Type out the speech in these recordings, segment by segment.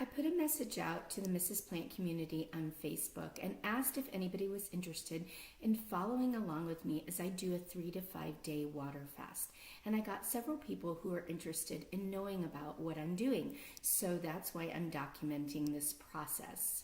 I put a message out to the Mrs. Plant community on Facebook and asked if anybody was interested in following along with me as I do a 3 to 5 day water fast. And I got several people who are interested in knowing about what I'm doing. So that's why I'm documenting this process.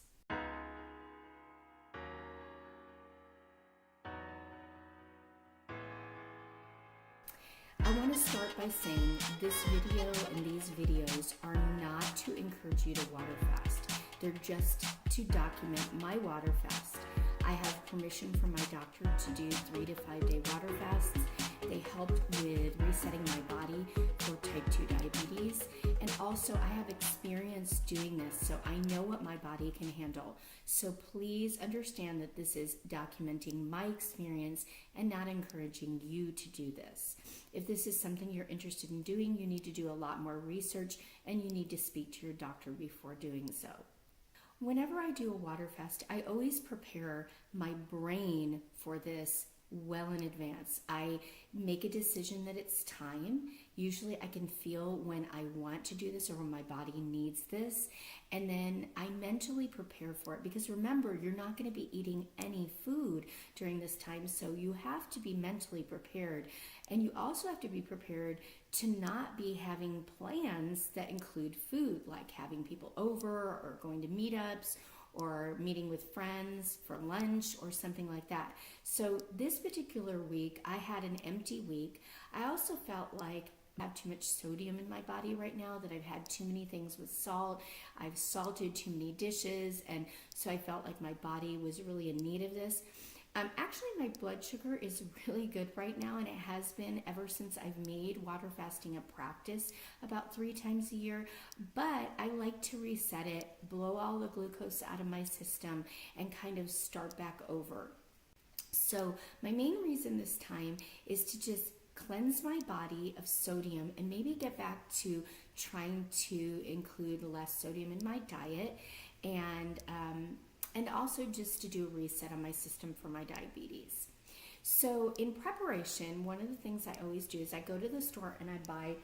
I want to start by saying this video and these videos are not to encourage you to water fast. They're just to document my water fast. I have permission from my doctor to do 3 to 5 day water fasts. They helped with resetting my body for type 2 diabetes. And also I have experience doing this, so I know what my body can handle. So please understand that this is documenting my experience and not encouraging you to do this. If this is something you're interested in doing, you need to do a lot more research and you need to speak to your doctor before doing so. Whenever I do a water fast, I always prepare my brain for this well in advance. I make a decision that it's time. Usually I can feel when I want to do this or when my body needs this. And then I mentally prepare for it, because remember, you're not going to be eating any food during this time. So you have to be mentally prepared. And you also have to be prepared to not be having plans that include food, like having people over or going to meetups or meeting with friends for lunch or something like that. So this particular week, I had an empty week. I also felt like I have too much sodium in my body right now, that I've had too many things with salt. I've salted too many dishes, and so I felt like my body was really in need of this. Actually, my blood sugar is really good right now, and it has been ever since I've made water fasting a practice about 3 times a year. But I like to reset it, blow all the glucose out of my system, and kind of start back over. So my main reason this time is to just cleanse my body of sodium and maybe get back to trying to include less sodium in my diet, and also just to do a reset on my system for my diabetes. So in preparation, one of the things I always do is I go to the store and I buy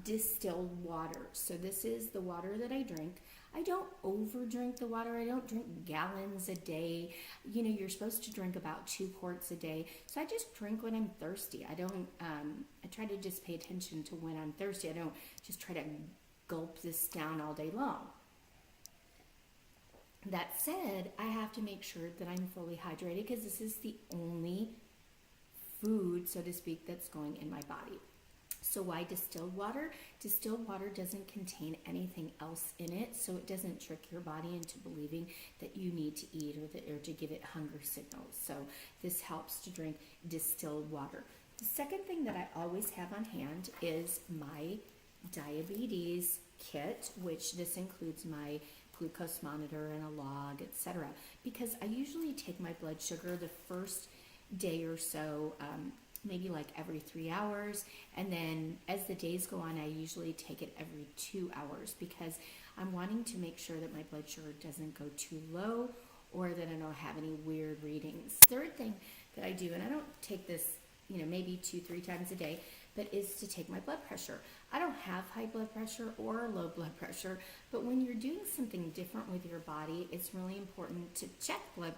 distilled water. So this is the water that I drink. I don't over drink the water. I don't drink gallons a day. You know, you're supposed to drink about 2 quarts a day. So I just drink when I'm thirsty. I try to just pay attention to when I'm thirsty. I don't just try to gulp this down all day long. That said, I have to make sure that I'm fully hydrated, because this is the only food, so to speak, that's going in my body. So why distilled water? Distilled water doesn't contain anything else in it, so it doesn't trick your body into believing that you need to eat or to give it hunger signals. So this helps to drink distilled water. The second thing that I always have on hand is my diabetes kit, which this includes my glucose monitor and a log, etc. Because I usually take my blood sugar the first day or so, maybe like every 3 hours, and then as the days go on, I usually take it every 2 hours, because I'm wanting to make sure that my blood sugar doesn't go too low or that I don't have any weird readings. Third thing that I do, and I don't take this, maybe 2-3 times a day, but is to take my blood pressure. I don't have high blood pressure or low blood pressure, but when you're doing something different with your body, it's really important to check blood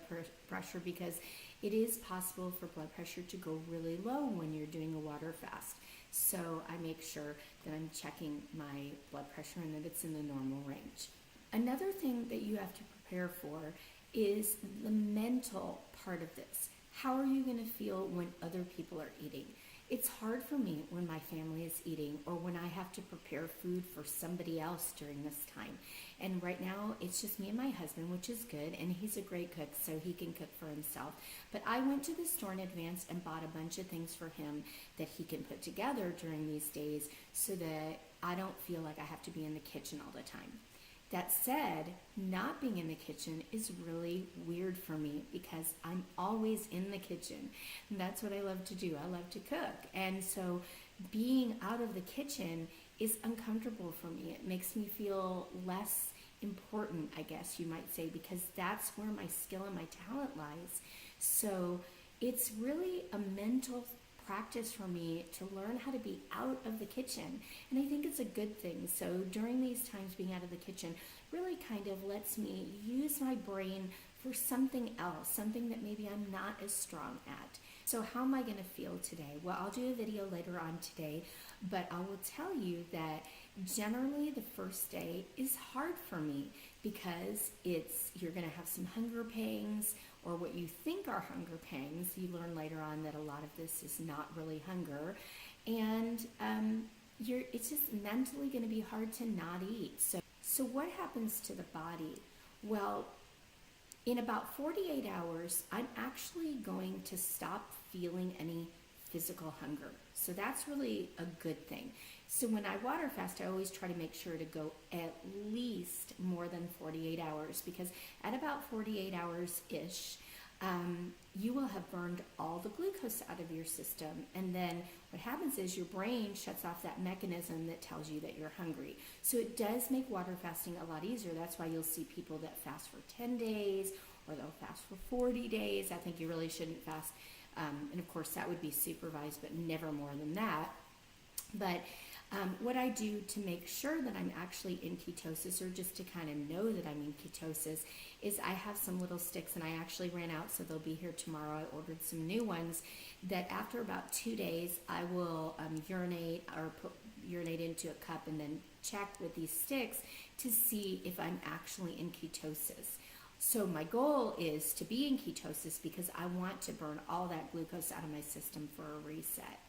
pressure, because it is possible for blood pressure to go really low when you're doing a water fast. So I make sure that I'm checking my blood pressure and that it's in the normal range. Another thing that you have to prepare for is the mental part of this. How are you going to feel when other people are eating? It's hard for me when my family is eating, or when I have to prepare food for somebody else during this time. And right now, it's just me and my husband, which is good, and he's a great cook, so he can cook for himself. But I went to the store in advance and bought a bunch of things for him that he can put together during these days, so that I don't feel like I have to be in the kitchen all the time. That said, not being in the kitchen is really weird for me, because I'm always in the kitchen. And that's what I love to do. I love to cook. And so being out of the kitchen is uncomfortable for me. It makes me feel less important, I guess you might say, because that's where my skill and my talent lies. So it's really a mental practice for me to learn how to be out of the kitchen, and I think it's a good thing. So during these times being out of the kitchen, really kind of lets me use my brain for something else, something that maybe I'm not as strong at. So how am I going to feel today? Well, I'll do a video later on today, but I will tell you that generally the first day is hard for me because you're going to have some hunger pangs, or what you think are hunger pangs. You learn later on that a lot of this is not really hunger, and it's just mentally going to be hard to not eat. So what happens to the body? Well, in about 48 hours, I'm actually going to stop feeling any physical hunger. So that's really a good thing. So when I water fast, I always try to make sure to go at least more than 48 hours, because at about 48 hours-ish, you will have burned all the glucose out of your system. And then what happens is your brain shuts off that mechanism that tells you that you're hungry. So it does make water fasting a lot easier. That's why you'll see people that fast for 10 days or they'll fast for 40 days. I think you really shouldn't fast. And of course that would be supervised, but never more than that. But what I do to make sure that I'm actually in ketosis, or just to kind of know that I'm in ketosis, is I have some little sticks, and I actually ran out, so they'll be here tomorrow. I ordered some new ones that after about 2 days, I will urinate into a cup and then check with these sticks to see if I'm actually in ketosis. So my goal is to be in ketosis because I want to burn all that glucose out of my system for a reset.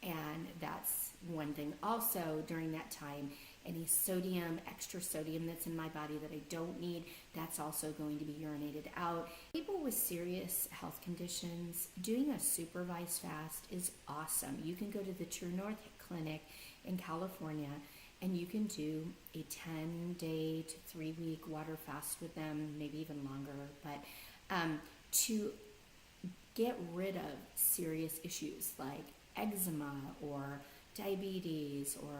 And that's one thing. Also, during that time, any sodium, extra sodium that's in my body that I don't need, that's also going to be urinated out. People with serious health conditions, doing a supervised fast is awesome. You can go to the True North Clinic in California, and you can do a 10-day to 3-week water fast with them, maybe even longer, but to get rid of serious issues like eczema or diabetes, or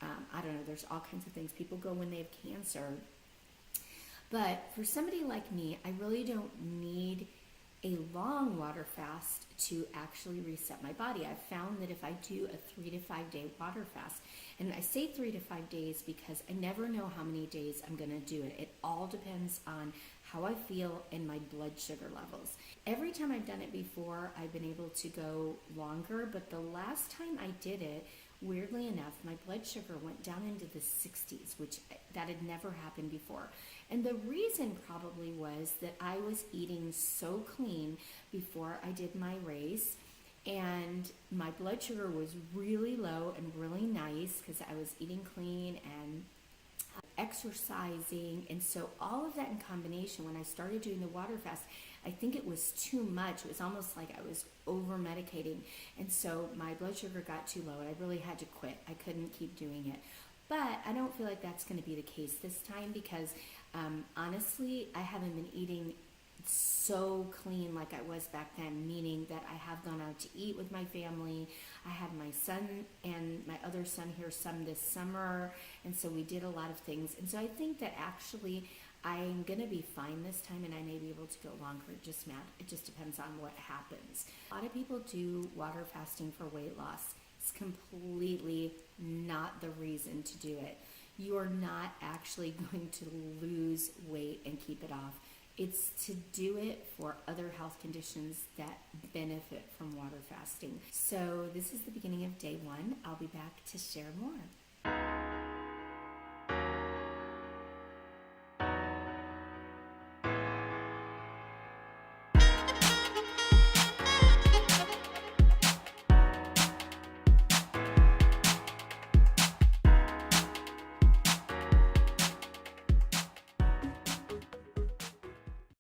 I don't know, there's all kinds of things. People go when they have cancer. But for somebody like me, I really don't need a long water fast to actually reset my body. I've found that if I do a 3 to 5 day water fast, and I say 3 to 5 days because I never know how many days I'm going to do it. It all depends on how I feel and my blood sugar levels. Every time I've done it before, I've been able to go longer, but the last time I did it, weirdly enough, my blood sugar went down into the 60s, which that had never happened before. And the reason probably was that I was eating so clean before I did my race, and my blood sugar was really low and really nice because I was eating clean and exercising. And so all of that in combination, when I started doing the water fast, I think it was too much. It was almost like I was over medicating, and so my blood sugar got too low and I really had to quit. I couldn't keep doing it. But I don't feel like that's going to be the case this time because honestly, I haven't been eating so clean like I was back then, meaning that I have gone out to eat with my family. I had my son and my other son here some this summer, and so we did a lot of things. And so I think that actually I'm going to be fine this time, and I may be able to go longer. It just depends on what happens. A lot of people do water fasting for weight loss. It's completely not the reason to do it. You are not actually going to lose weight and keep it off. It's to do it for other health conditions that benefit from water fasting. So this is the beginning of day 1. I'll be back to share more.